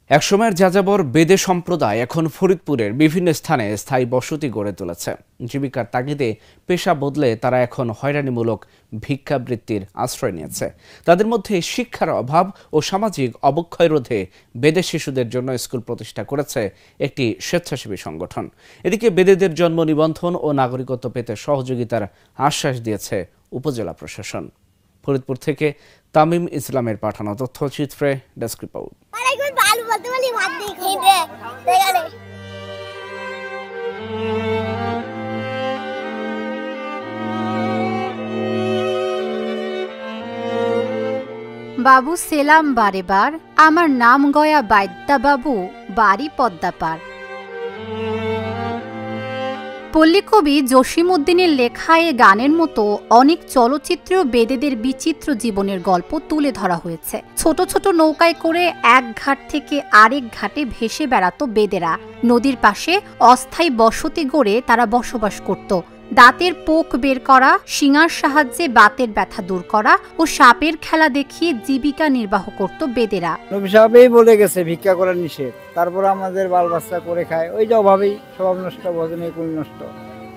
একসময়ের যাযাবর বেদে সম্প্রদায় এখন ফরিদপুরের বিভিন্ন স্থানে স্থায়ী বসতি গড়ে তুলেছে। জীবিকার তাগিদে পেশা বদলে তারা এখন হয়রানিমূলক ভিক্ষাবৃত্তির আশ্রয় নিয়েছে। তাদের মধ্যে শিক্ষার অভাব ও সামাজিক অবক্ষয় রোধে বেদে শিশুদের জন্য স্কুল প্রতিষ্ঠা করেছে একটি স্বেচ্ছাসেবী সংগঠন। এদিকে বেদেদের জন্ম নিবন্ধন ও নাগরিকত্ব পেতে সহযোগিতার আশ্বাস দিয়েছে উপজেলা প্রশাসন। ফরিদপুর থেকে তামিম ইসলামের পাঠানো তথ্যচিত্রে ডেস্ক রিপোর্ট। বাবু সেলাম বারেবার, আমার নাম গয়া বাইদ্যা বাবু, বাড়ি পদ্মাপার। পল্লীকবি জসিমউদ্দিনের লেখা এ গানের মতো অনেক চলচ্চিত্রেও বেদেদের বিচিত্র জীবনের গল্প তুলে ধরা হয়েছে। ছোট ছোট নৌকায় করে এক ঘাট থেকে আরেক ঘাটে ভেসে বেড়াতো বেদেরা। নদীর পাশে অস্থায়ী বসতি গড়ে তারা বসবাস করত। দাঁতের পোক বের করা, শিঙার সাহায্যে বাতের ব্যথা দূর করা ও সাপের খেলা দেখিয়ে জীবিকা নির্বাহ করত বেদেরা। নবী সাহেবই বলে গেছে ভিক্ষা করা নিষেধ, তারপর আমাদের বাল বাচ্চা করে খায়, ওই যে অভাবেই স্বভাব নষ্ট, ভজনে কুল নষ্ট,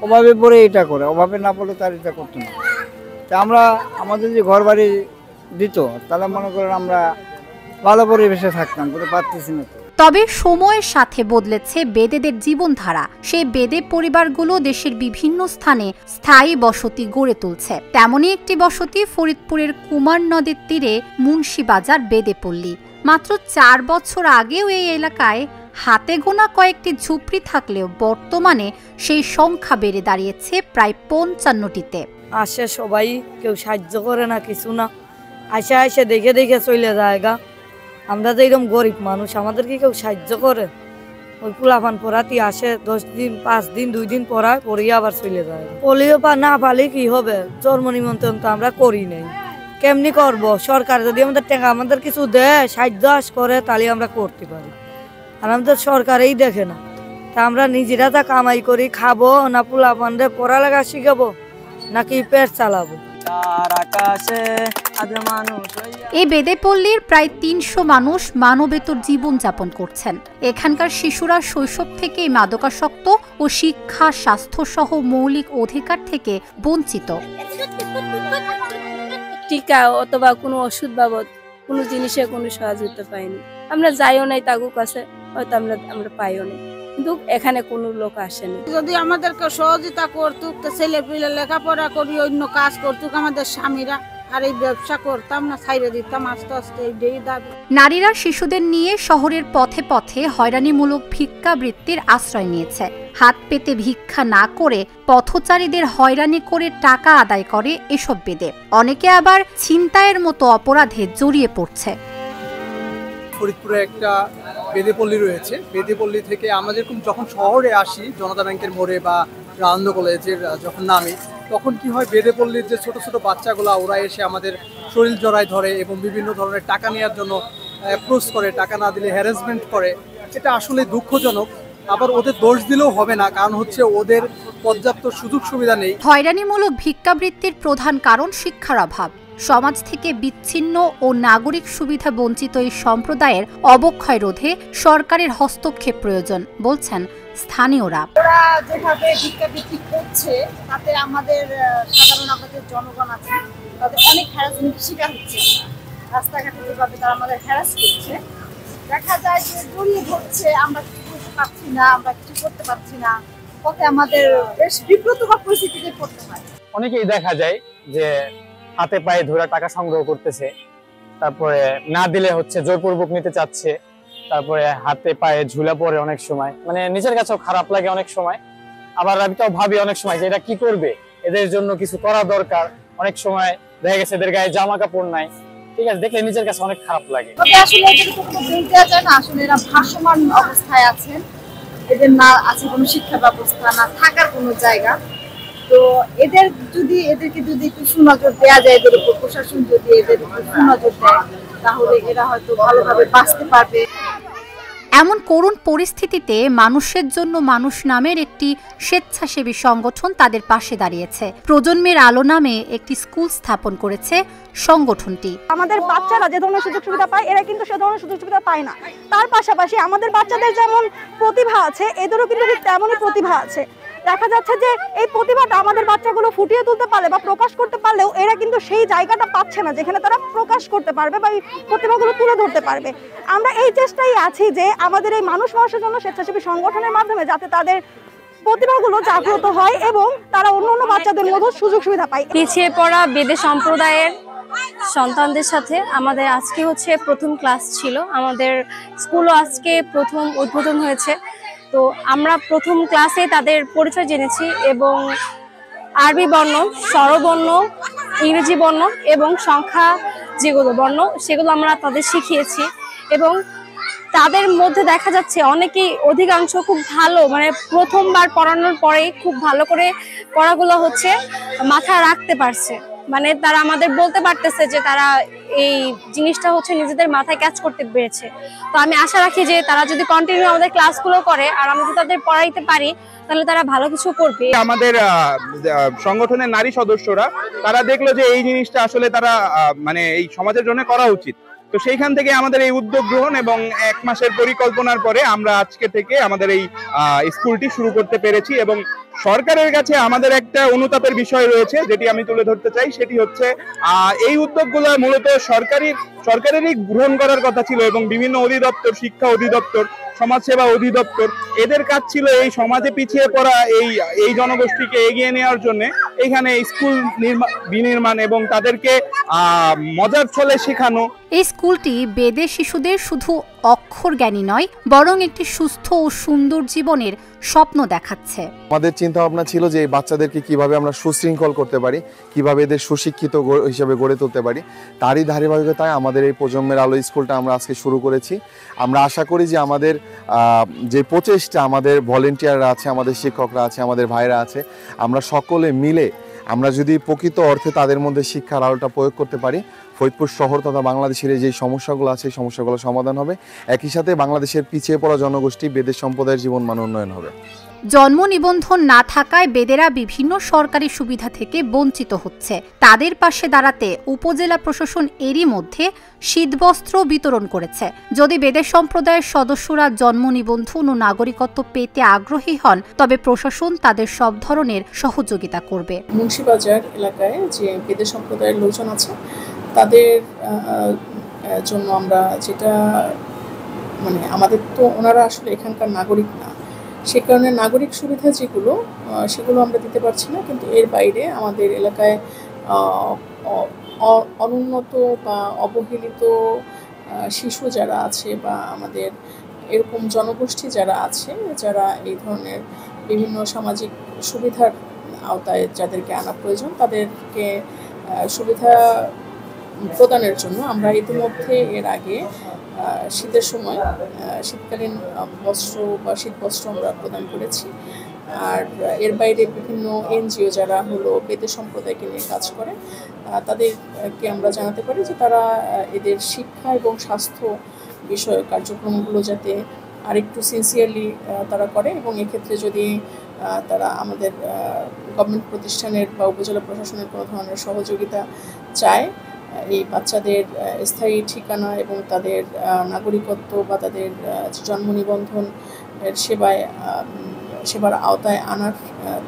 অভাবে পড়ে এটা করে, অভাবে না পড়লে তার এটা করতো না। তা আমরা আমাদের যে ঘর বাড়ি দিত, তাহলে মনে করেন আমরা ভালো পরিবেশে থাকতাম, কিন্তু পারতেছি না। তবে সময়ের সাথে বদলেছে বেদেদের জীবনধারা। সেই বেদে পরিবারগুলো দেশের বিভিন্ন স্থানে স্থায়ী বসতি গড়ে তুলছে। তেমনই একটি বসতি ফরিদপুরের কুমার নদের তীরে মুন্সিবাজার বেদেপল্লী। মাত্র 4 বছর আগেও এই এলাকায় হাতে গোনা কয়েকটি ঝুপড়ি থাকলেও বর্তমানে সেই সংখ্যা বেড়ে দাঁড়িয়েছে প্রায় 55টিতে। আসে সবাই, কেউ সাহায্য করে না, কিছু না, আসে আসে দেখে দেখে চলে যায়গা। আমরা তো এরকম গরিব মানুষ, আমাদেরকে কেউ সাহায্য করে? ওই পোলাপান পড়াতে আসে, 10 দিন 5 দিন 2 দিন পড়ায়, পড়িয়ে আবার চলে যায়। পোলিও না পালে কি হবে? জন্ম নিমন্ত্রণ তো আমরা করি নাই, কেমনি করব? সরকার যদি আমাদের টাকা আমাদের কিছু দেয়, সাহায্য করে, তাহলে আমরা করতে পারি। আর আমাদের সরকারই দেখে না। তা আমরা নিজেরা তা কামাই করি খাবো, না পোলাপানরে পড়ালেখা শিখাবো, নাকি পেট চালাবো? এই বেদেপল্লীর প্রায় 300 মানুষ মানবেতর জীবন যাপন করছেন। এখানকার শিশুরা শৈশব থেকেই মাদকাসক্ত ও শিক্ষা, স্বাস্থ্য সহ মৌলিক অধিকার থেকে বঞ্চিত। টিকা অথবা কোনো ওষুধ বাবদ কোনো জিনিসে কোনো সহযোগিতা পাইনি। আমরা যাইও নাই তাগুর কাছে, হয়তো আমরা পাইও নাই, কিন্তু এখানে কোনো লোক আসেনি। যদি আমাদেরকে সহযোগিতা করতুক, ছেলে পিলে লেখাপড়া করি, অন্য কাজ করতুক আমাদের স্বামীরা, আর এই ব্যবসা করতাম না, ছাইরে দিতাম আস্তে আস্তে। এই দাবি। নারীরা শিশুদের নিয়ে শহরের পথে পথে হয়রানিমূলক ভিক্ষাবৃত্তির আশ্রয় নিয়েছে। হাত পেতে ভিক্ষা না করে পথচারীদের হয়রানি করে টাকা আদায় করে এসব বেদে। অনেকে আবার ছিনতাইয়ের মতো অপরাধে জড়িয়ে পড়ছে। ফরিদপুরে একটা বেদেপল্লী রয়েছে। বেদেপল্লী থেকে আমরা যেরকম যখন শহরে আসি, জনতা ব্যাংকের মোড়ে বা রাজেন্দ্র কলেজের যখন নামি, তখন কি হয়, বেদেপল্লীর যে ছোট ছোট বাচ্চাগুলা, ওরা এসে আমাদের শরীর জড়ায় ধরে এবং বিভিন্ন ধরনের টাকা নেওয়ার জন্য অ্যাপ্রোচ করে, টাকা না দিলে হ্যারাসমেন্ট করে। এটা আসলে দুঃখজনক। আবার ওদের দোষ দিলেও হবে না, কারণ হচ্ছে ওদের পর্যাপ্ত সুযোগ সুবিধা নেই। হয়রানিমূলক ভিক্ষাবৃত্তির প্রধান কারণ শিক্ষার অভাব। সমাজ থেকে বিচ্ছিন্ন ও নাগরিক সুবিধা বঞ্চিত এই সম্প্রদায়ের অবক্ষয় রোধে সরকারের হস্তক্ষেপ প্রয়োজন বলছেন স্থানীয়রা। ওরা যেভাবে ভিক্ষাবৃত্তি করছে, তাতে আমাদের সাধারণ আমাদের জনগণ আছে, তাদের অনেক হ্যারাসমেন্ট শিকার হচ্ছে। রাস্তাঘাটে যেভাবে তারা আমাদের হ্যারাস করছে, দেখা যায় যে জড়িয়ে ধরছে, আমরা কিছু করতে পারছি না, আমরা কিছু করতে পারছি না, পথে আমাদের বেশ বিব্রতকর পরিস্থিতিতে পড়তে হয়। অনেকেই দেখা যায় যে হাতে পায়ে ধরে টাকা সংগ্রহ করতেছে, তারপরে না দিলে হচ্ছে জোরপূর্বক নিতে চাচ্ছে, তারপরে হাতে পায়ে ঝুলা পড়ে অনেক সময়, মানে নিজের কাছেও খারাপ লাগে অনেক সময়। আবার আমি তো ভাবি অনেক সময় যে এটা কি করবে, এদের জন্য কিছু করা দরকার। অনেক সময় দেখা গেছে এদের গায়ে জামা কাপড় নাই, ঠিক আছে, দেখলে নিজের কাছে অনেক খারাপ লাগে। আসলে এদেরকে কোনো দোষ দেওয়া যায় না, আসলে এরা ভাসমান অবস্থায় আছেন। এদের না আছে কোনো শিক্ষা ব্যবস্থা, না থাকার কোনো জায়গা। তো এদেরকে যদি একটু সুনজর দেওয়া যায়, এদের উপর প্রশাসন যদি এদের সুনজর দেয়, তাহলে এরা হয়তো ভালোভাবে বাঁচতে পারবে। এমন করুণ পরিস্থিতিতে মানুষের জন্য মানুষ নামের একটি স্বেচ্ছাসেবী সংগঠন তাদের পাশে দাঁড়িয়েছে। প্রজন্মের আলো নামে একটি স্কুল স্থাপন করেছে সংগঠনটি। আমাদের বাচ্চারা যে ধরনের সুযোগ সুবিধা পায় এরা কিন্তু সে ধরনের সুযোগ সুবিধা পায় না। তার পাশাপাশি আমাদের বাচ্চাদের যেমন প্রতিভা আছে এদেরও কিন্তু তেমনই প্রতিভা আছে। দেখা যাচ্ছে যে এই প্রতিভাটা আমাদের বাচ্চাগুলো ফুটিয়ে তুলতে পারলে বা প্রকাশ করতে পারলেও এরা কিন্তু সেই জায়গাটা পাচ্ছে না যেখানে তারা প্রকাশ করতে পারবে বা এই প্রতিভাগুলো তুলে ধরতে পারবে। আমরা এই চেষ্টাই আছি যে আমাদের এই মানুষ মানুষের জন্য স্বেচ্ছাসেবী সংগঠনের মাধ্যমে যাতে তাদের প্রতিভাগুলো জাগ্রত হয় এবং তারা অন্য বাচ্চাদের মতো সুযোগ সুবিধা পায়। পিছিয়ে পড়া বেদে সম্প্রদায়ের সন্তানদের সাথে আমাদের আজকে হচ্ছে প্রথম ক্লাস ছিল। আমাদের স্কুলও আজকে প্রথম উদ্বোধন হয়েছে। তো আমরা প্রথম ক্লাসে তাদের পরিচয় জেনেছি এবং আরবি বর্ণ, স্বরবর্ণ, ইংরেজি বর্ণ এবং সংখ্যা যেগুলো বর্ণ সেগুলো আমরা তাদের শিখিয়েছি এবং তাদের মধ্যে দেখা যাচ্ছে অনেকেই অধিকাংশ খুব ভালো, মানে প্রথমবার পড়ানোর পরেই খুব ভালো করে পড়াগুলো হচ্ছে মাথায় রাখতে পারছে। মানে তারা আমাদের বলতে পারতেছে যে তারা এই জিনিসটা হচ্ছে নিজেদের মাথায় ক্যাচ করতে পেরেছে। তো আমি আশা রাখি যে তারা যদি কন্টিনিউ আমাদের ক্লাসগুলো করে আর আমরা যদি তাদের পড়াইতে পারি তাহলে তারা ভালো কিছু করবে। আমাদের সংগঠনের নারী সদস্যরা তারা দেখলো যে এই জিনিসটা আসলে তারা মানে এই সমাজের জন্য করা উচিত। তো সেইখান থেকে আমাদের এই উদ্যোগ গ্রহণ এবং 1 মাসের পরিকল্পনার পরে আমরা আজকে থেকে আমাদের এই স্কুলটি শুরু করতে পেরেছি এবং সরকারের কাছে আমাদের একটা অনুতাপের বিষয় রয়েছে যেটি আমি তুলে ধরতে চাই। সেটি হচ্ছে এই উদ্যোগগুলো মূলত সরকারেরই গ্রহণ করার কথা ছিল এবং বিভিন্ন অধিদপ্তর, শিক্ষা অধিদপ্তর, সমাজসেবা অধিদপ্তর এদের কাজ ছিল এই সমাজে পিছিয়ে পড়া এই জনগোষ্ঠীকে এগিয়ে নেওয়ার জন্য এখানে স্কুল বিনির্মাণ এবং তাদেরকে মজার ছলে শেখানো। এই স্কুলটি বেদে শিশুদের শুধু অক্ষর জ্ঞানী নয় বরং একটি সুস্থ ও সুন্দর জীবনের স্বপ্ন দেখাচ্ছে। আমাদের চিন্তা ভাবনা ছিল যে এই বাচ্চাদেরকে কিভাবে আমরা সুশৃঙ্খল করতে পারি, কিভাবে এদের সুশিক্ষিত হিসেবে গড়ে তুলতে পারি। তারই ধারাবাহিকতায় আমাদের এই প্রজন্মের আলো স্কুলটা আমরা আজকে শুরু করেছি। আমরা আশা করি যে আমাদের যে প্রচেষ্টা, আমাদের ভলেন্টিয়াররা আছে, আমাদের শিক্ষকরা আছে, আমাদের ভাইরা আছে, আমরা সকলে মিলে আমরা যদি প্রকৃত অর্থে তাদের মধ্যে শিক্ষার আলোটা প্রয়োগ করতে পারি, ফরিদপুর শহর তথা বাংলাদেশের যে সমস্যাগুলো আছে এই সমস্যাগুলো সমাধান হবে। একই সাথে বাংলাদেশের পিছিয়ে পড়া জনগোষ্ঠী বেদের সম্প্রদায়ের জীবন মান উন্নয়ন হবে। জন্ম নিবন্ধন না থাকায় বেদেরা বিভিন্ন সরকারি সুবিধা থেকে বঞ্চিত হচ্ছে। তাদের পাশে দাঁড়াতে উপজেলা প্রশাসন এরই মধ্যে শীতবস্ত্র বিতরণ করেছে। যদি বেদে সম্প্রদায়ের সদস্যরা জন্ম নিবন্ধন ও নাগরিকত্ব পেতে আগ্রহী হন তবে প্রশাসন তাদের সব ধরনের সহযোগিতা করবে। মুন্সিবাজার এলাকায় যে বেদে সম্প্রদায়ের লোকজন আছে তাদের জন্য আমরা যেটা মানে আমাদের তো ওনারা আসলে এখানকার নাগরিক না, সে কারণে নাগরিক সুবিধা যেগুলো সেগুলো আমরা দিতে পারছি না। কিন্তু এর বাইরে আমাদের এলাকায় অনুন্নত বা অবহেলিত শিশু যারা আছে বা আমাদের এরকম জনগোষ্ঠী যারা আছে যারা এই ধরনের বিভিন্ন সামাজিক সুবিধার আওতায় যাদেরকে আনা প্রয়োজন তাদেরকে সুবিধা প্রদানের জন্য আমরা ইতিমধ্যে এর আগে শীতের সময় শীতকালীন বস্ত্র বা শীতবস্ত্র আমরা প্রদান করেছি। আর এর বাইরে বিভিন্ন এনজিও যারা হলো বেদে সম্প্রদায়কে নিয়ে কাজ করে তাদেরকে আমরা জানাতে পারি যে তারা এদের শিক্ষা এবং স্বাস্থ্য বিষয়ক কার্যক্রমগুলো যাতে আরেকটু সিনসিয়ারলি তারা করে এবং এক্ষেত্রে যদি তারা আমাদের গভর্নমেন্ট প্রতিষ্ঠানের বা উপজেলা প্রশাসনের কোনো ধরনের সহযোগিতা চায় এই বাচ্চাদের স্থায়ী ঠিকানা এবং তাদের নাগরিকত্ব বা তাদের জন্ম নিবন্ধন সেবার আওতায় আনার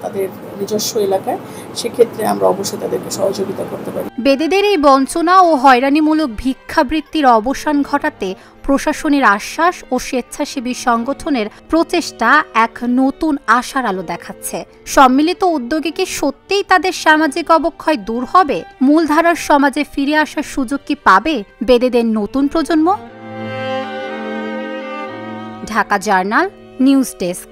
তাদের নিজস্ব এলাকায়, সেক্ষেত্রে আমরা অবশ্যই তাদেরকে সহযোগিতা করতে পারি। বেদেদের এই বঞ্চনা ও হয়রানিমূলক ভিক্ষাবৃত্তির অবসান ঘটাতে প্রশাসনের আশ্বাস ও স্বেচ্ছাসেবী সংগঠনের প্রচেষ্টা এক নতুন আশার আলো দেখাচ্ছে। সম্মিলিত উদ্যোগে কি সত্যিই তাদের সামাজিক অবক্ষয় দূর হবে? মূলধারার সমাজে ফিরে আসার সুযোগ কি পাবে বেদেদের নতুন প্রজন্ম? Dhaka journal news desk.